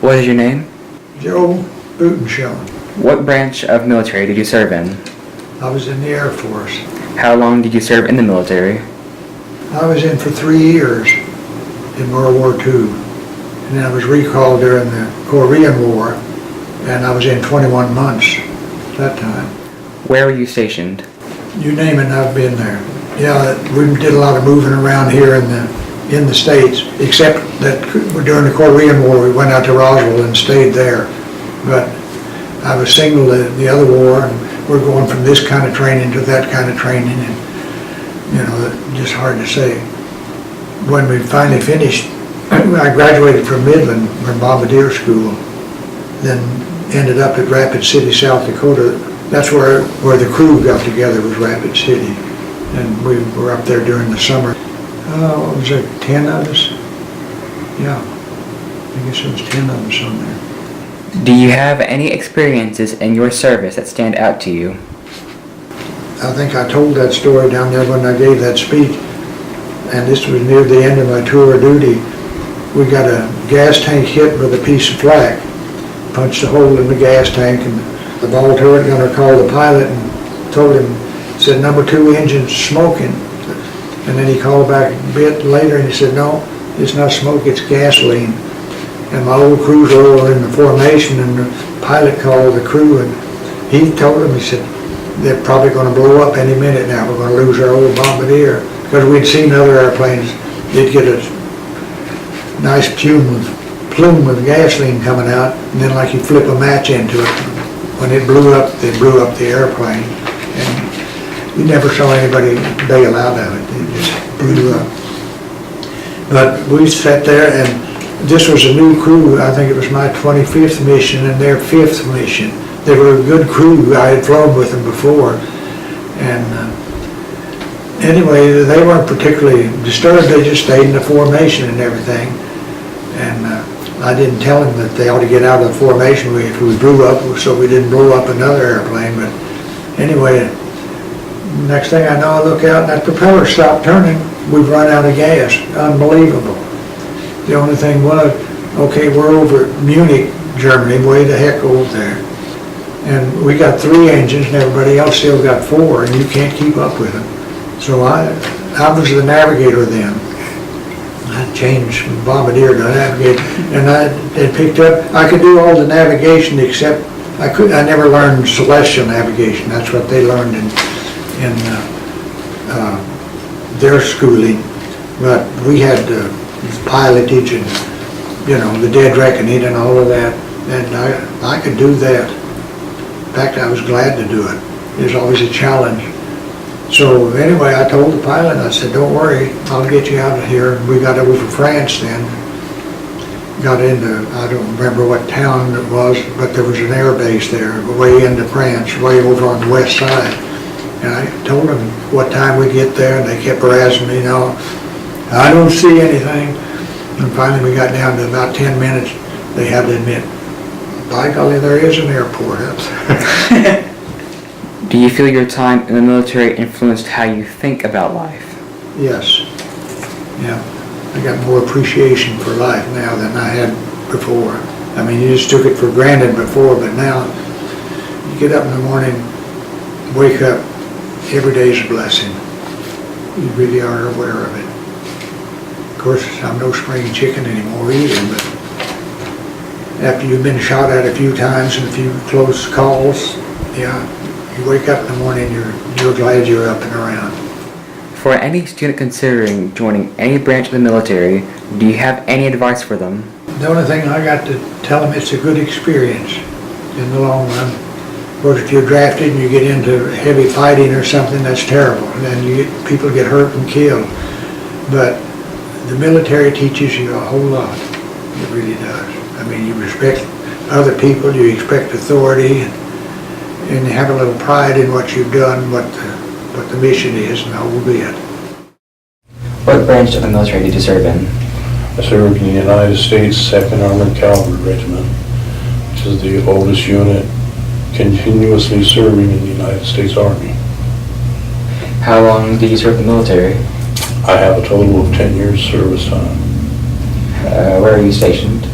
What is your name? Joe Butenschellen. What branch of military did you serve in? I was in the Air Force. How long did you serve in the military? I was in for 3 years in World War II. And then I was recalled during the Korean War, and I was in 21 months that time. Where were you stationed? You name it, I've been there. Yeah, we did a lot of moving around here in the States, except that during the Korean War, we went out to Roswell and stayed there. But I was signaled at the other war, and we're going from this kind of training to that kind of training, and, you know, just hard to say. When we finally finished, I graduated from Midland, from Bombardier School, then ended up at Rapid City, South Dakota. That's where the crew got together, was Rapid City. And we were up there during the summer. Was there 10 of us? Yeah, I guess there was 10 of us on there. Do you have any experiences in your service that stand out to you? I think I told that story down there when I gave that speech, and this was near the end of my tour of duty. We got a gas tank hit with a piece of flak, punched a hole in the gas tank, and the ball turret gunner called the pilot and told him, said, "Number 2 engine's smoking." And then he called back a bit later and he said, "No, it's not smoke, it's gasoline." And my old cruiser were in the formation, and the pilot called the crew, and he told them, he said, "They're probably going to blow up any minute now. We're going to lose our old Bombardier." Because we'd seen other airplanes, they'd get a nice plume of gasoline coming out, and then like you flip a match into it. When it blew up, they blew up the airplane. And you never saw anybody bail out of it. It just blew up. But we sat there, and this was a new crew. I think it was my 25th mission and their 5th mission. They were a good crew. I had flown with them before. And anyway, they weren't particularly disturbed. They just stayed in the formation and everything. And I didn't tell them that they ought to get out of the formation if we blew up, so we didn't blow up another airplane. But anyway, next thing I know, I look out and that propeller stopped turning. We've run out of gas. Unbelievable. The only thing was, okay, we're over at Munich, Germany, way the heck over there. And we got 3 engines and everybody else still got 4, and you can't keep up with them. So I was the navigator then. I changed from Bombardier to Navigator, and I had picked up, I could do all the navigation except I never learned celestial navigation. That's what they learned in their schooling. But we had pilotage and, you know, the dead reckoning and all of that, and I could do that. In fact, I was glad to do it. It was always a challenge. So anyway, I told the pilot, I said, "Don't worry, I'll get you out of here." And we got over to France then. Got into, I don't remember what town it was, but there was an air base there, way into France, way over on the west side. And I told them what time we'd get there, and they kept harassing me, "No, I don't see anything." And finally we got down to about 10 minutes. They had to admit, by golly, there is an airport up there. Do you feel your time in the military influenced how you think about life? Yes. Yeah. I got more appreciation for life now than I had before. I mean, you just took it for granted before, but now you get up in the morning, wake up, every day is a blessing. You really are aware of it. Of course, I'm no spring chicken anymore either, but after you've been shot at a few times and a few close calls, yeah, you wake up in the morning, you're glad you're up and around. For any student considering joining any branch of the military, do you have any advice for them? The only thing I got to tell them, it's a good experience in the long run. Of course, if you're drafted and you get into heavy fighting or something, that's terrible. And then people get hurt and killed. But the military teaches you a whole lot. It really does. I mean, you respect other people, you expect authority, and you have a little pride in what you've done, what the mission is, and the whole bit. What branch of the military did you serve in? I served in the United States 2nd Armored Cavalry Regiment, which is the oldest unit continuously serving in the United States Army. How long did you serve in the military? I have a total of 10 years service time. Where are you stationed?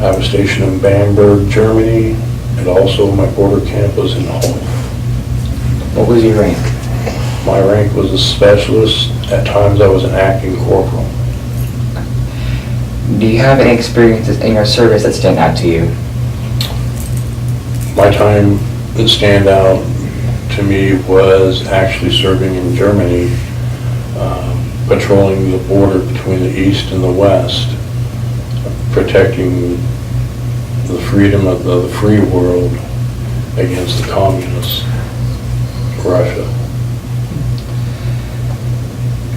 I have a station in Bamberg, Germany, and also my border camp was in Hull. What was your rank? My rank was a specialist. At times I was an acting corporal. Do you have any experiences in your service that stand out to you? My time that stand out to me was actually serving in Germany, patrolling the border between the east and the west, protecting the freedom of the free world against the communists, Russia.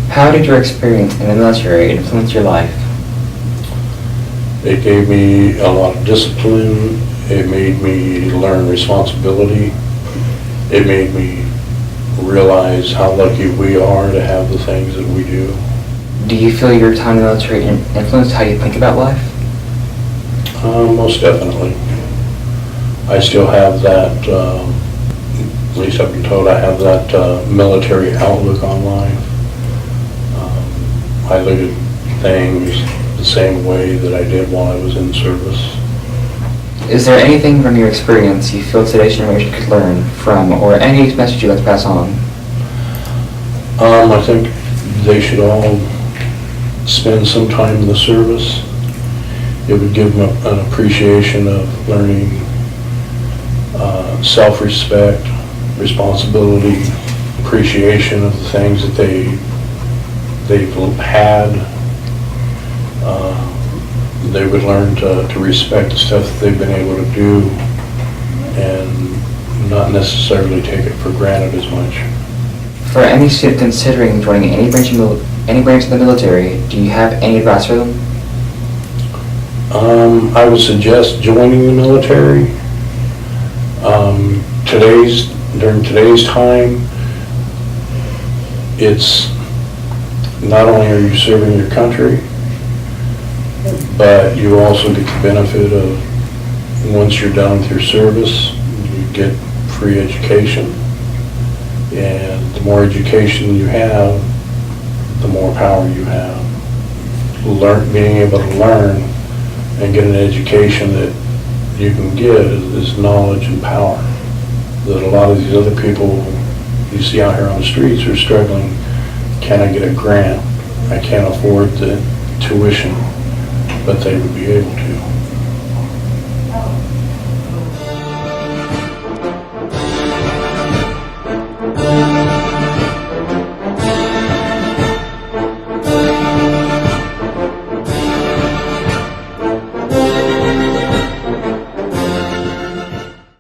How did your experience in the military influence your life? It gave me a lot of discipline. It made me learn responsibility. It made me realize how lucky we are to have the things that we do. Do you feel your time in the military influenced how you think about life? Most definitely. I still have that, at least I've been told I have that military outlook on life. I look at things the same way that I did while I was in service. Is there anything from your experience you feel today's generation could learn from, or any message you'd like to pass on? I think they should all spend some time in the service. It would give them an appreciation of learning self-respect, responsibility, appreciation of the things that they've had. They would learn to respect the stuff that they've been able to do and not necessarily take it for granted as much. For any student considering joining any branch of the military, do you have any advice for them? I would suggest joining the military. During today's time, it's not only are you serving your country, but you also get the benefit of, once you're done with your service, you get free education. And the more education you have, the more power you have. Being able to learn and get an education that you can get is knowledge and power. That a lot of these other people you see out here on the streets are struggling. Can I get a grant? I can't afford the tuition, but they would be able to.